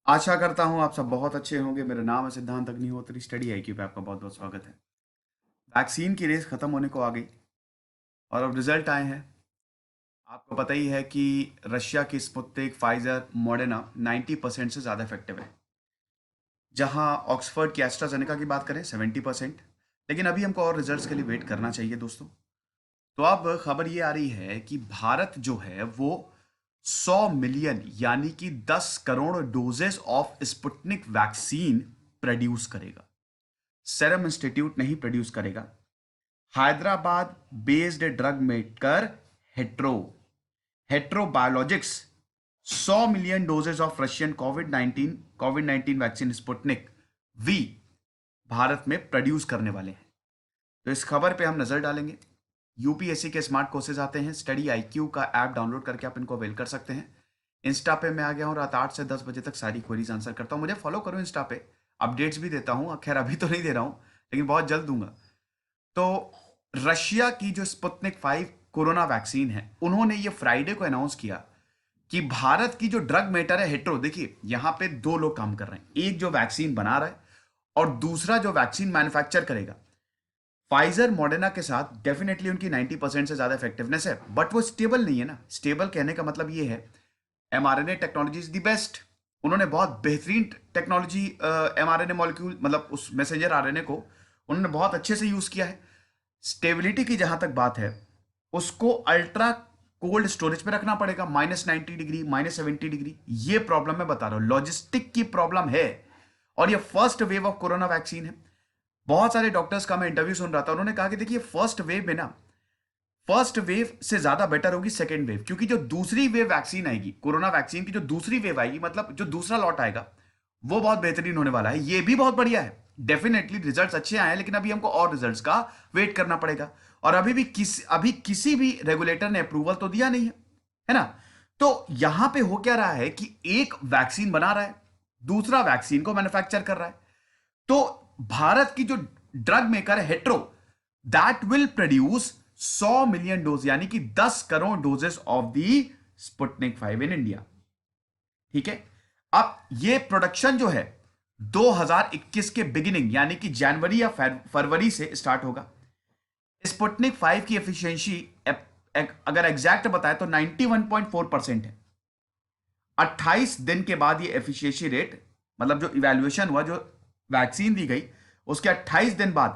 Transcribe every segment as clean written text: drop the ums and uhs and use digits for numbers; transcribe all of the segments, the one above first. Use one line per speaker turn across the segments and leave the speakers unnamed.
आशा करता हूँ आप सब बहुत अच्छे होंगे। मेरा नाम है सिद्धांत अग्निहोत्री। स्टडी आईक्यू पे आपका बहुत बहुत स्वागत है। वैक्सीन की रेस खत्म होने को आ गई और अब रिजल्ट आए हैं। आपको पता ही है कि रशिया की स्पुतनिक, फाइजर, मॉडर्ना 90% से ज़्यादा इफेक्टिव है, जहां ऑक्सफोर्ड की एस्ट्राजेनेका की बात करें 70%। लेकिन अभी हमको और रिजल्ट्स के लिए वेट करना चाहिए दोस्तों। तो अब खबर ये आ रही है कि भारत जो है वो 100 मिलियन यानी कि 10 crore doses of Sputnik vaccine produce करेगा। सेरम इंस्टीट्यूट नहीं प्रोड्यूस करेगा। Hyderabad based drug maker Hetero Hetero Biologics 100 million doses of Russian Covid 19 vaccine Sputnik V Bharat में प्रोड्यूस करने वाले हैं। तो इस खबर पे हम नजर डालेंगे। यूपीएससी के स्मार्ट कोर्सेज आते हैं। स्टडी आईक्यू का ऐप डाउनलोड करके आप इनको अवेल कर सकते हैं। इंस्टा पे मैं आ गया हूँ, रात 8 से 10 बजे तक सारी क्वेरीज आंसर करता हूँ। मुझे फॉलो करो इंस्टा पे, अपडेट्स भी देता हूँ। खैर अभी तो नहीं दे रहा हूँ, लेकिन बहुत जल्द दूंगा। तो रशिया की जो स्पुतनिक 5 कोरोना वैक्सीन है, उन्होंने ये फ्राइडे को अनाउंस किया कि भारत की जो ड्रग मेटर है हेट्रो, देखिए यहां पे दो लोग काम कर रहे हैं। एक जो वैक्सीन बना रहा है और दूसरा जो वैक्सीन मैन्युफैक्चर करेगा। फाइजर मॉडर्ना के साथ डेफिनेटली उनकी 90% से ज्यादा इफेक्टिवनेस है, बट वो स्टेबल नहीं है ना। स्टेबल कहने का मतलब ये है mRNA technology is the best. उन्होंने बहुत बेहतरीन टेक्नोलॉजी एमआरएनए मॉलिक्यूल, मतलब उस मैसेंजर आरएनए को उन्होंने बहुत अच्छे से यूज किया है। स्टेबिलिटी की जहां तक बात है, उसको अल्ट्रा कोल्ड स्टोरेज पे रखना पड़ेगा, -90 डिग्री, -70 डिग्री। ये प्रॉब्लम मैं बता रहा हूं, लॉजिस्टिक की प्रॉब्लम है। और ये first wave of corona vaccine है। बहुत सारे डॉक्टर्स का मैं इंटरव्यू सुन रहा था, उन्होंने कहा कि देखिए फर्स्ट वेव में ना, फर्स्ट वेव से ज्यादा बेटर होगी सेकेंड वेव, क्योंकि जो दूसरी वेव वैक्सीन आएगी कोरोना वैक्सीन की, जो दूसरी वेव आएगी, मतलब जो दूसरा लॉट आएगा, वो बहुत बेहतरीन होने वाला है। ये भी बहुत बढ़िया है। डेफिनेटली रिजल्ट्स अच्छे आए हैं, लेकिन अभी हमको और रिजल्ट्स का वेट करना पड़ेगा। और अभी किसी भी रेगुलेटर ने अप्रूवल तो दिया नहीं है ना। तो यहां पे हो क्या रहा है कि एक वैक्सीन बना रहा है, दूसरा वैक्सीन को मैन्युफैक्चर कर रहा है। तो भारत की जो ड्रग मेकर है hetero, that will produce 100 million dose यानी कि 10 crore doses of the Sputnik 5 in India. ठीक है। अब ये प्रोडक्शन जो है 2021 के बिगिनिंग यानी कि जनवरी या फरवरी से स्टार्ट होगा। स्पुतनिक 5 की एफिशिएंसी अगर एग्जैक्ट बताए तो 91.4% है। 28 दिन के बाद ये एफिशिएंसी रेट, मतलब जो इवैल्यूएशन हुआ, जो वैक्सीन दी गई उसके 28 दिन बाद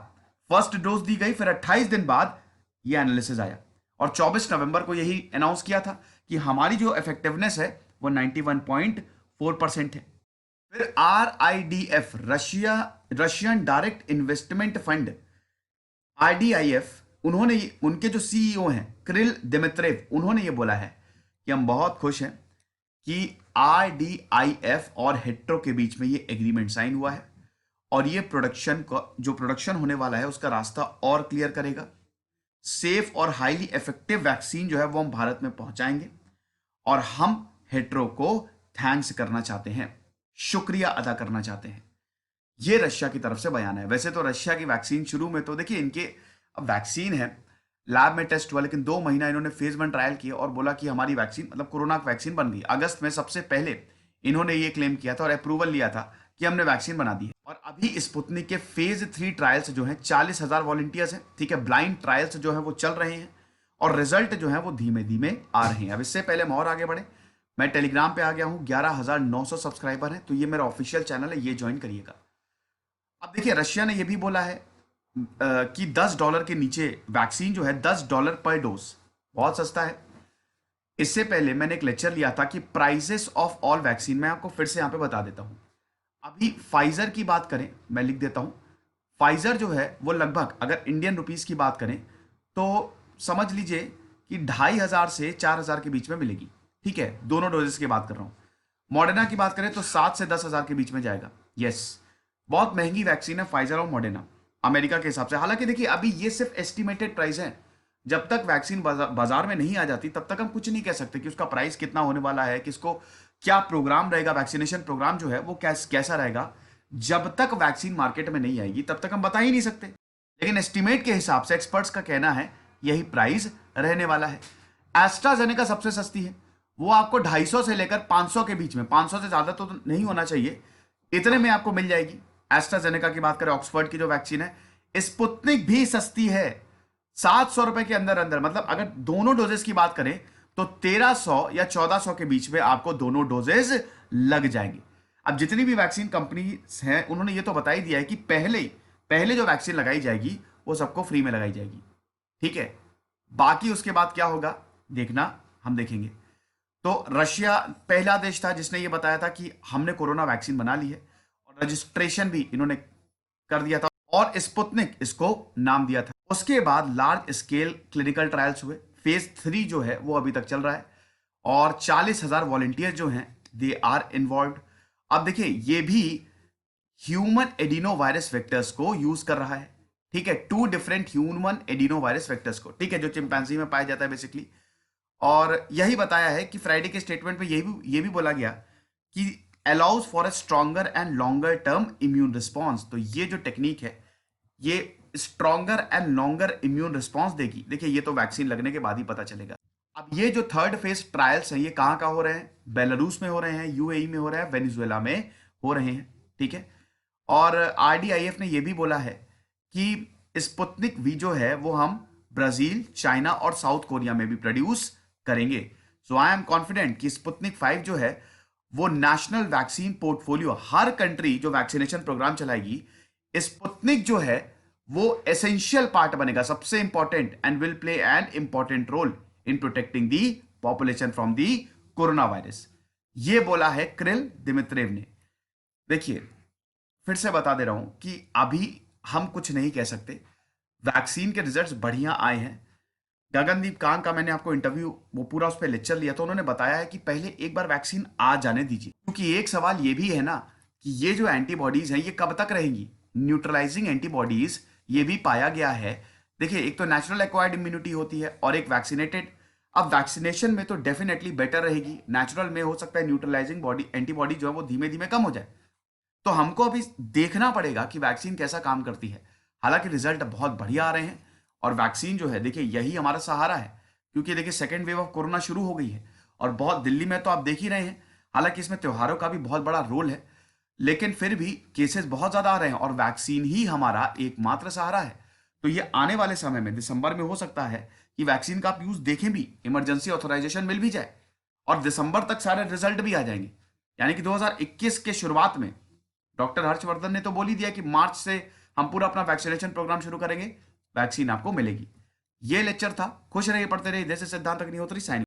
फर्स्ट डोज दी गई, फिर 28 दिन बाद ये एनालिसिस आया और 24 नवंबर को यही अनाउंस किया था कि हमारी जो इफेक्टिवनेस है वो 91.4% है। फिर RIDF, Russian direct investment fund, RDIF, उनके जो सीईओ हैं क्रिल दिमित्रेव, उन्होंने ये बोला है कि हम बहुत खुश हैं कि RDIF और हेट्रो के बीच में ये एग्रीमेंट साइन हुआ है और ये प्रोडक्शन का जो प्रोडक्शन होने वाला है उसका रास्ता और क्लियर करेगा। सेफ और हाईली इफेक्टिव वैक्सीन जो है वो हम भारत में पहुंचाएंगे और हम हेट्रो को थैंक्स करना चाहते हैं, शुक्रिया अदा करना चाहते हैं। ये रशिया की तरफ से बयान है। वैसे तो रशिया की वैक्सीन शुरू में तो देखिए इनके, अब वैक्सीन है, लैब में टेस्ट हुआ, लेकिन 2 महीना इन्होंने फेज 1 ट्रायल किया और बोला कि हमारी वैक्सीन, मतलब कोरोना वैक्सीन बन गई। अगस्त में सबसे पहले इन्होंने ये क्लेम किया था और अप्रूवल लिया था कि हमने वैक्सीन बना दी है। और अभी स्पुतनिक के फेज 3 ट्रायल्स जो हैं, 40,000 वॉलंटियर्स हैं, ठीक है, ब्लाइंड ट्रायल्स जो है वो चल रहे हैं और रिजल्ट जो है वो धीमे धीमे आ रहे हैं। अब इससे पहले हम और आगे बढ़े, मैं टेलीग्राम पे आ गया हूँ, 11,900 सब्सक्राइबर हैं, तो ये मेरा ऑफिशियल चैनल है, ये ज्वाइन करिएगा। अब देखिए रशिया ने यह भी बोला है कि $10 के नीचे वैक्सीन जो है, $10 पर डोज, बहुत सस्ता है। इससे पहले मैंने एक लेक्चर लिया था कि प्राइसेस ऑफ ऑल वैक्सीन, मैं आपको फिर से यहां पे बता देता हूं। अभी फाइजर की बात करें, मैं लिख देता हूं। फाइजर जो है वो लगभग, अगर इंडियन रुपीस की बात करें तो समझ लीजिए कि 2,500 से 4,000 के बीच में मिलेगी। ठीक है, दोनों डोजेस की बात कर रहा हूं। मॉडर्ना की बात करें तो 7 से 10,000 के बीच में जाएगा। यस, बहुत महंगी वैक्सीन है फाइजर और मॉडर्ना अमेरिका के हिसाब से। हालांकि देखिए अभी ये सिर्फ एस्टिमेटेड प्राइस है। जब तक वैक्सीन बाजार में नहीं आ जाती तब तक हम कुछ नहीं कह सकते कि उसका प्राइस कितना होने वाला है, किसको क्या प्रोग्राम रहेगा, वैक्सीनेशन प्रोग्राम जो है वो कैसा रहेगा। जब तक वैक्सीन मार्केट में नहीं आएगी तब तक हम बता ही नहीं सकते। लेकिन एस्टिमेट के हिसाब से एक्सपर्ट्स का कहना है यही प्राइस रहने वाला है। एस्ट्राजेनेका सबसे सस्ती है, वो आपको 250 से लेकर 500 के बीच में, 500 से ज्यादा तो नहीं होना चाहिए, इतने में आपको मिल जाएगी। एस्ट्राजेनेका की बात करें, ऑक्सफोर्ड की जो वैक्सीन है, स्पुतनिक भी सस्ती है, 700 रुपए के अंदर अंदर। मतलब अगर दोनों डोजेस की बात करें तो 1300 या 1400 के बीच में आपको दोनों डोजेस लग जाएंगे। अब जितनी भी वैक्सीन कंपनी हैं उन्होंने ये तो बता ही दिया है कि पहले जो वैक्सीन लगाई जाएगी वो सबको फ्री में लगाई जाएगी, ठीक है। बाकी उसके बाद क्या होगा देखना, हम देखेंगे। तो रशिया पहला देश था जिसने ये बताया था कि हमने कोरोना वैक्सीन बना ली है, और रजिस्ट्रेशन भी इन्होंने कर दिया था, और स्पुतनिक इसको नाम दिया था। उसके बाद लार्ज स्केल क्लिनिकल ट्रायल्स हुए, फेज 3 जो है वो अभी तक चल रहा है, और 40,000 वॉलंटियर जो हैं दे आर इन्वॉल्व। अब देखिए ये भी ह्यूमन एडिनो वायरस वेक्टर्स को यूज कर रहा है, ठीक है, 2 different human adeno virus vectors को, ठीक है, जो चिंपैंजी में पाया जाता है बेसिकली। और यही बताया है कि फ्राइडे के स्टेटमेंट में ये भी बोला गया कि allows for a stronger and longer term immune response. तो ये जो टेक्निक है ये stronger and longer immune response देगी। देखिए ये तो वैक्सीन लगने के बाद ही पता चलेगा। अब ये जो थर्ड फेज ट्रायल्स हैं ये कहां कहां हो रहे हैं, बेलारूस में हो रहे हैं, यूएई में हो रहे हैं, वेनेजुएला में हो रहे हैं, ठीक है। और आरडीआईएफ ने यह भी बोला है कि स्पुतनिक वी जो है वो हम ब्राजील, चाइना और साउथ कोरिया में भी प्रोड्यूस करेंगे। सो आई एम कॉन्फिडेंट कि स्पुतनिक 5 जो है वो नेशनल वैक्सीन पोर्टफोलियो, हर कंट्री जो वैक्सीनेशन प्रोग्राम चलाएगी, स्पुतनिक जो है वो एसेंशियल पार्ट बनेगा, सबसे important, and will play an important role in protecting the population from the corona virus. ये बोला है किरिल दिमित्रेव ने। देखिए फिर से बता दे रहा हूं कि अभी हम कुछ नहीं कह सकते, वैक्सीन के रिजल्ट्स बढ़िया आए हैं। गगनदीप कांग का मैंने आपको इंटरव्यू वो पूरा उस पर लेक्चर लिया, तो उन्होंने बताया है कि पहले एक बार वैक्सीन आ जाने दीजिए, क्योंकि एक सवाल ये भी है ना कि ये जो एंटीबॉडीज हैं ये कब तक रहेंगी, न्यूट्रलाइजिंग एंटीबॉडीज ये भी पाया गया है। देखिए एक तो नेचुरल एक्वायर्ड इम्यूनिटी होती है और एक वैक्सीनेटेड। अब वैक्सीनेशन में तो डेफिनेटली बेटर रहेगी, नेचुरल में हो सकता है न्यूट्रलाइजिंग बॉडी एंटीबॉडी जो है वो धीमे धीमे कम हो जाए। तो हमको अभी देखना पड़ेगा कि वैक्सीन कैसा काम करती है। हालांकि रिजल्ट बहुत बढ़िया आ रहे हैं, और वैक्सीन जो है देखिए यही हमारा सहारा है, क्योंकि देखिए सेकेंड वेव ऑफ कोरोना शुरू हो गई है, और बहुत दिल्ली में तो आप देख ही रहे हैं। हालांकि इसमें त्योहारों का भी बहुत बड़ा रोल है, लेकिन फिर भी केसेस बहुत ज्यादा आ रहे हैं, और वैक्सीन ही हमारा एकमात्र सहारा है। तो ये आने वाले समय में दिसंबर में हो सकता है कि वैक्सीन का आप यूज देखें भी, इमरजेंसी ऑथराइजेशन मिल भी जाए, और दिसंबर तक सारे रिजल्ट भी आ जाएंगे। यानी कि 2021 के शुरुआत में डॉक्टर हर्षवर्धन ने तो बोल ही दिया कि मार्च से हम पूरा अपना वैक्सीनेशन प्रोग्राम शुरू करेंगे, वैक्सीन आपको मिलेगी। ये लेक्चर था, खुश रहिए, पढ़ते रहिए। जैसे सिद्धांत अग्निहोत्री साइन।